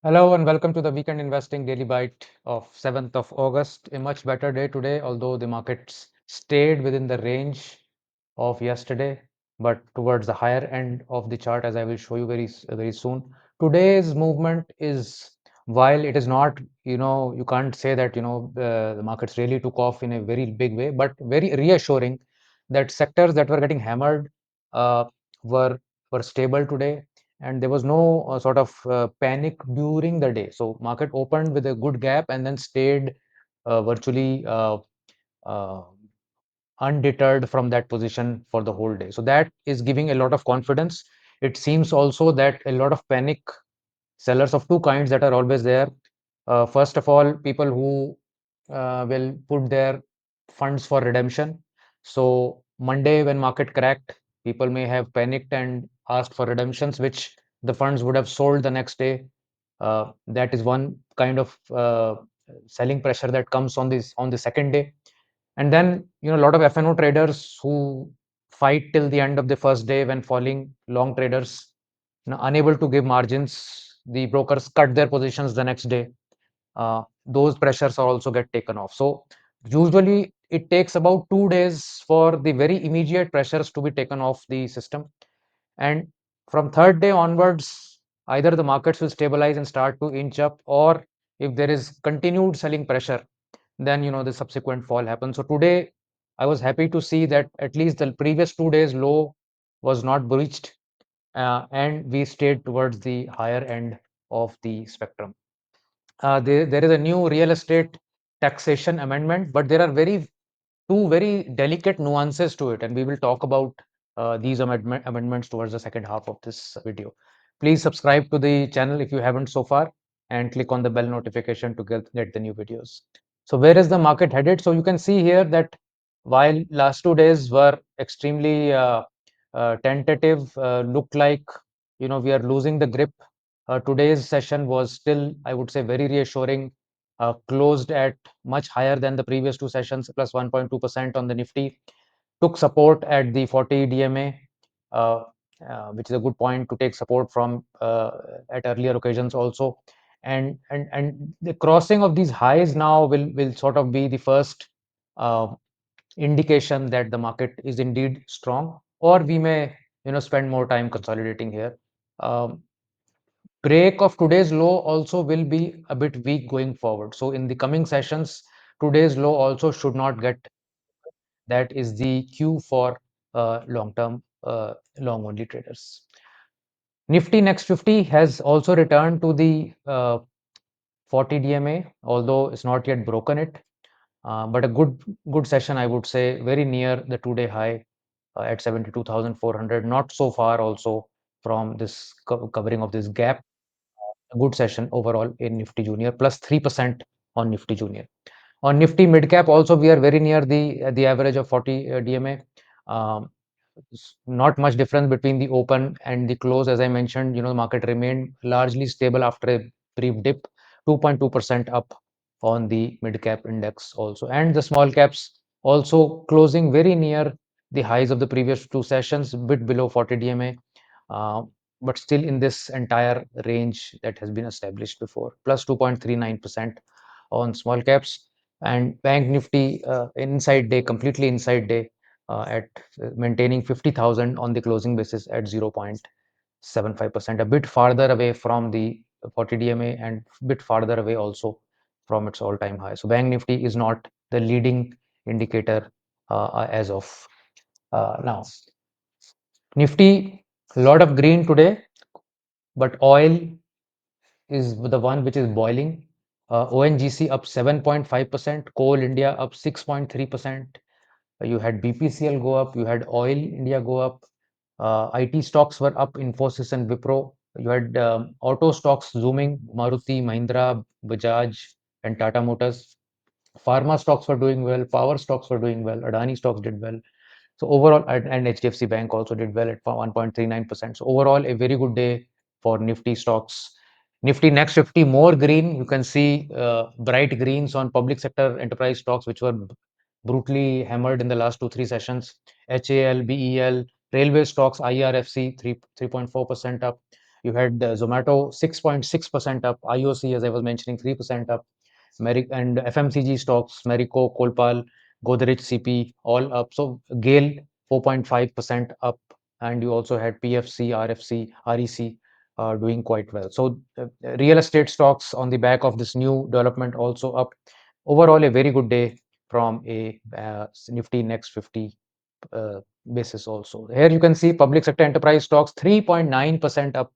Hello and welcome to the Weekend Investing Daily Byte of 7th of August. A much better day today, although the markets stayed within the range of yesterday, but towards the higher end of the chart, as I will show you very soon. Today's movement is, while it is not, you can't say that, the markets really took off in a very big way, but very reassuring that sectors that were getting hammered uh, were were stable today, and there was no sort of panic during the day. So market opened with a good gap and then stayed virtually uh, undeterred from that position for the whole day. So that is giving a lot of confidence. It seems also that a lot of panic sellers of two kinds that are always there. First of all, people who will put their funds for redemption. So Monday, when market cracked, people may have panicked and asked for redemptions, which the funds would have sold the next day. That is one kind of selling pressure that comes on the second day. And then, a lot of FNO traders who fight till the end of the first day when falling, long traders, unable to give margins, the brokers cut their positions the next day. Those pressures are also get taken off. So usually it takes about 2 days for the very immediate pressures to be taken off the system. And from third day onwards, either the markets will stabilize and start to inch up, or if there is continued selling pressure, then the subsequent fall happens. So today I was happy to see that at least the previous 2 days low was not breached, and we stayed towards the higher end of the spectrum. There is a new real estate taxation amendment, but there are two very delicate nuances to it, and we will talk about these amendments towards the second half of this video. Please subscribe to the channel if you haven't so far, and click on the bell notification to get the new videos. So where is the market headed? So you can see here that while last 2 days were extremely tentative, look like we are losing the grip. Today's session was still, I would say, very reassuring. Closed at much higher than the previous two sessions, plus 1.2% on the Nifty. Took support at the 40 DMA, uh, which is a good point to take support from at earlier occasions also. And the crossing of these highs now will sort of be the first uh, indication that the market is indeed strong, or we may spend more time consolidating here. Um, Break of today's low also will be a bit weak going forward. So in the coming sessions, today's low also should not get. That is the cue for long-term long-only traders. Nifty Next 50 has also returned to the 40 DMA, although it's not yet broken it. But a good session, I would say, very near the two-day high at 72,400. Not so far also from this covering of this gap. A good session overall in Nifty Junior, plus 3% on Nifty Junior. On Nifty Mid Cap also, we are very near the average of 40 DMA. Um, not much difference between the open and the close. As I mentioned, the market remained largely stable after a brief dip, 2.2% up on the mid cap index also. And the small caps also closing very near the highs of the previous two sessions, a bit below 40 DMA, uh, but still in this entire range that has been established before, plus 2.39% on small caps. And Bank Nifty inside day, completely inside day, at maintaining 50,000 on the closing basis at 0.75%, a bit farther away from the 40 DMA and a bit farther away also from its all-time high. So Bank Nifty is not the leading indicator as of now. Nifty, a lot of green today, but oil is the one which is boiling. ONGC up 7.5%, Coal India up 6.3%. You had BPCL go up, you had Oil India go up. IT stocks were up, Infosys and Wipro. You had auto stocks zooming, Maruti, Mahindra, Bajaj, and Tata Motors. Pharma stocks were doing well, power stocks were doing well, Adani stocks did well. So overall, and HDFC Bank also did well at 1.39%. So overall, a very good day for Nifty stocks. Nifty Next 50 more green. You can see bright greens on public sector enterprise stocks, which were brutally hammered in the last 2-3 sessions. HAL, BEL, railway stocks, IRFC 3.4% up. You had Zomato 6.6% up, IOC, as I was mentioning, 3% up, and FMCG stocks, Marico, Kolpal, Godrej CP, all up. So GAIL 4.5% up, and you also had PFC, RFC, REC doing quite well. So real estate stocks on the back of this new development also up. Overall, a very good day from a Nifty Next 50 uh, basis also. Here you can see public sector enterprise stocks 3.9% up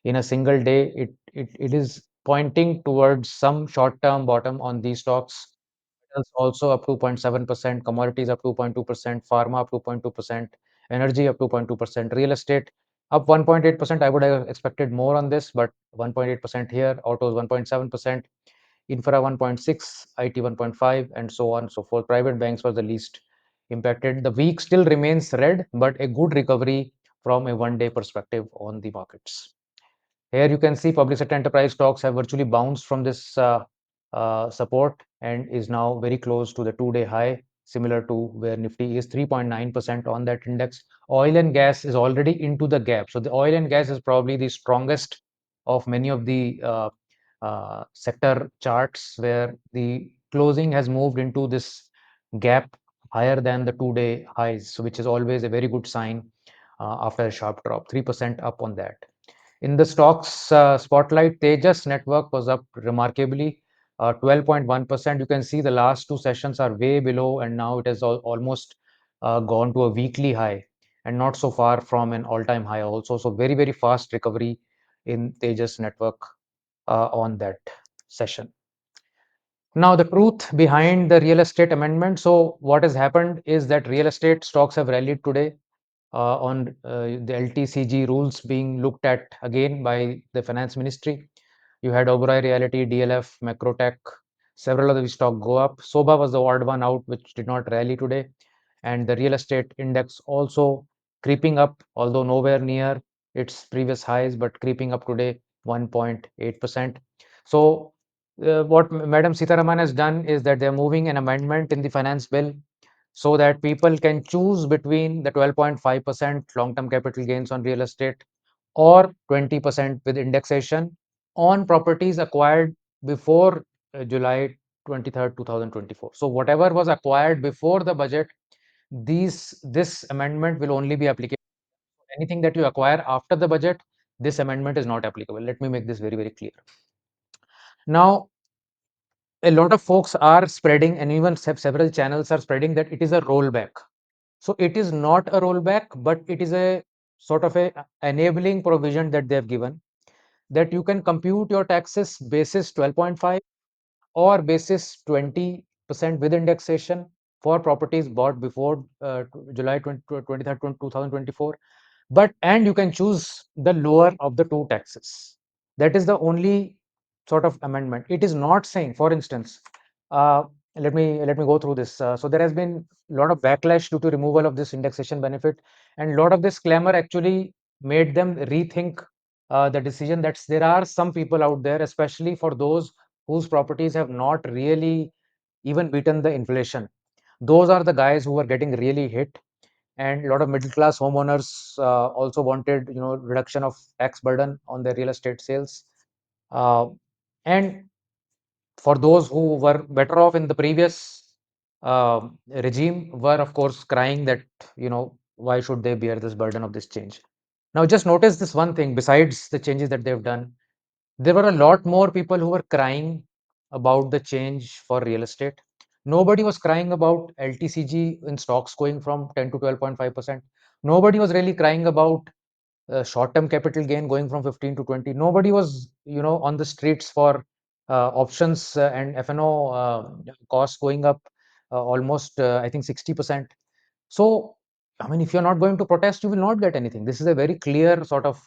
in a single day. It is pointing towards some short-term bottom on these stocks. Metals also up 2.7%, commodities up 2.2%, pharma up 2.2%, energy up 2.2%, real estate up 1.8%. I would have expected more on this, but 1.8% here, autos 1.7%, infra 1.6, IT 1.5, and so on and so forth. Private banks were the least impacted. The week still remains red, but a good recovery from a one-day perspective on the markets. Here you can see public sector enterprise stocks have virtually bounced from this support and is now very close to the two-day high, similar to where Nifty is 3.9% on that index. Oil and gas is already into the gap. So the oil and gas is probably the strongest of many of the sector charts where the closing has moved into this gap higher than the two-day highs, which is always a very good sign after a sharp drop, 3% up on that. In the stocks spotlight, Tejas network was up remarkably, 12.1%. You can see the last two sessions are way below, and now it has almost gone to a weekly high and not so far from an all-time high also. So very, very fast recovery in Tejas network on that session. Now, the truth behind the real estate amendment. So what has happened is that real estate stocks have rallied today on the LTCG rules being looked at again by the finance ministry. You had Oberoi Realty, DLF, Macrotech, several of the stock go up. Soba was the odd one out, which did not rally today. And the real estate index also creeping up, although nowhere near its previous highs, but creeping up today 1.8%. So what Madam Sitaraman has done is that they're moving an amendment in the finance bill so that people can choose between the 12.5% long-term capital gains on real estate or 20% with indexation on properties acquired before July 23rd, 2024. So whatever was acquired before the budget, this amendment will only be applicable. Anything that you acquire after the budget, this amendment is not applicable. Let me make this very, very clear. Now, a lot of folks are spreading, and even several channels are spreading that it is a rollback. So it is not a rollback, but it is a sort of a enabling provision that they have given, that you can compute your taxes basis 12.5 or basis 20% with indexation for properties bought before July 23rd, 2024. And you can choose the lower of the two taxes. That is the only sort of amendment. It is not saying, for instance, uh, let me go through this. So there has been a lot of backlash due to removal of this indexation benefit, and a lot of this clamor actually made them rethink the decision. That there are some people out there, especially for those whose properties have not really even beaten the inflation. Those are the guys who are getting really hit, and a lot of middle class homeowners also wanted, reduction of tax burden on their real estate sales. And for those who were better off in the previous regime were of course crying that, why should they bear this burden of this change. Now just notice this one thing: besides the changes that they've done, there were a lot more people who were crying about the change for real estate. Nobody was crying about LTCG in stocks going from 10 to 12.5%. Nobody was really crying about short-term capital gain going from 15 to 20. Nobody was, on the streets for options and F&O costs going up almost, I think, 60%. So, I mean, if you're not going to protest, you will not get anything. This is a very clear sort of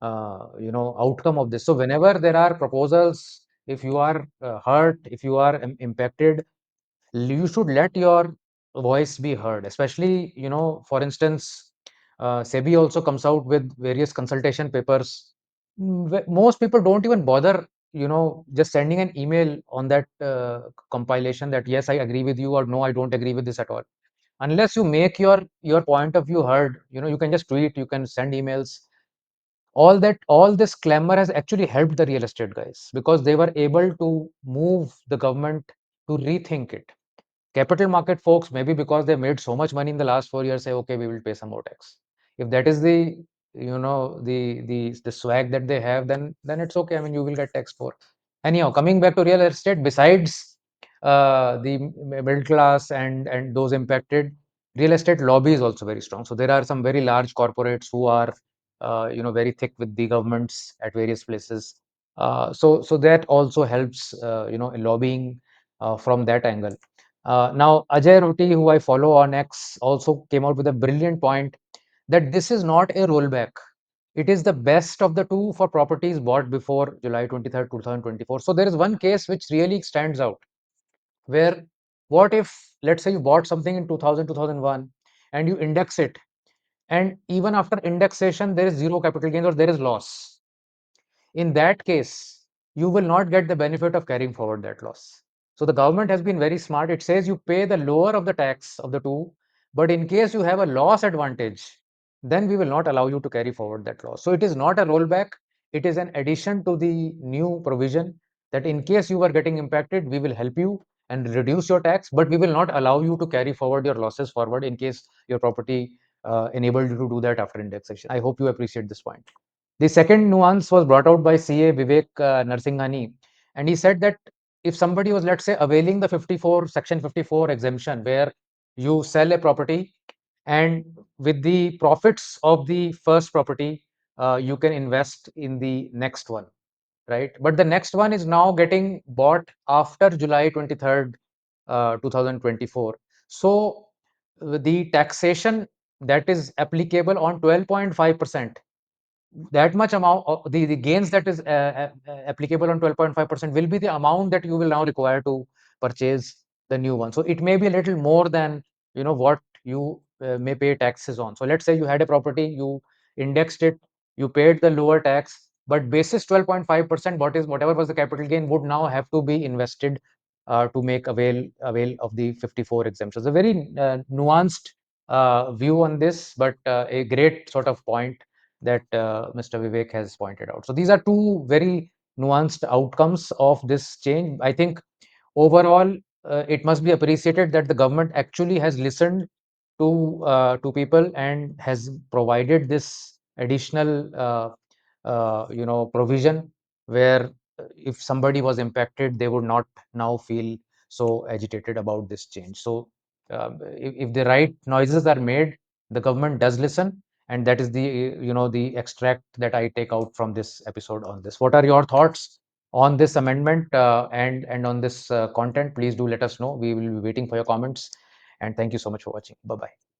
outcome of this. So whenever there are proposals, if you are hurt, if you are impacted, you should let your voice be heard. Especially, for instance, SEBI also comes out with various consultation papers. Most people don't even bother, just sending an email on that compilation that yes, I agree with you, or no, I don't agree with this at all. Unless you make your point of view heard, you can just tweet, you can send emails, all this clamor has actually helped the real estate guys, because they were able to move the government to rethink it. Capital market folks, maybe because they made so much money in the last 4 years, say, okay, we will pay some more tax. If that is the, the swag that they have, then it's okay. I mean, you will get taxed for. Anyhow, coming back to real estate, besides the middle class and those impacted, real estate lobby is also very strong. So there are some very large corporates who are very thick with the governments at various places. So that also helps in lobbying from that angle. Now, Ajay Roti, who I follow on X, also came out with a brilliant point that this is not a rollback. It is the best of the two for properties bought before July 23rd, 2024. So there is one case which really stands out, where what if, let's say, you bought something in 2000, 2001, and you index it, and even after indexation, there is zero capital gains or there is loss. In that case, you will not get the benefit of carrying forward that loss. So the government has been very smart. It says you pay the lower of the tax of the two, but in case you have a loss advantage, then we will not allow you to carry forward that loss. So it is not a rollback. It is an addition to the new provision that in case you are getting impacted, we will help you and reduce your tax, but we will not allow you to carry forward your losses forward in case your property enabled you to do that after indexation. I hope you appreciate this point. The second nuance was brought out by CA Vivek Narsinghani, and he said that if somebody was, let's say, availing the Section 54 exemption, where you sell a property and with the profits of the first property, you can invest in the next one, right? But the next one is now getting bought after July 23rd, 2024. So the taxation that is applicable on 12.5%, that much amount of the gains that is applicable on 12.5% will be the amount that you will now require to purchase the new one. So it may be a little more than what you may pay taxes on. So let's say you had a property, you indexed it, you paid the lower tax, but basis 12.5%, whatever was the capital gain would now have to be invested to make avail of the 54 exemptions. A very nuanced view on this, but a great sort of point that Mr. Vivek has pointed out. So these are two very nuanced outcomes of this change. I think overall, it must be appreciated that the government actually has listened to people and has provided this additional provision, where if somebody was impacted, they would not now feel so agitated about this change. So if the right noises are made, the government does listen, and that is the the extract that I take out from this episode on this. What are your thoughts on this amendment and on this content? Please do let us know. We will be waiting for your comments, and thank you so much for watching. Bye bye.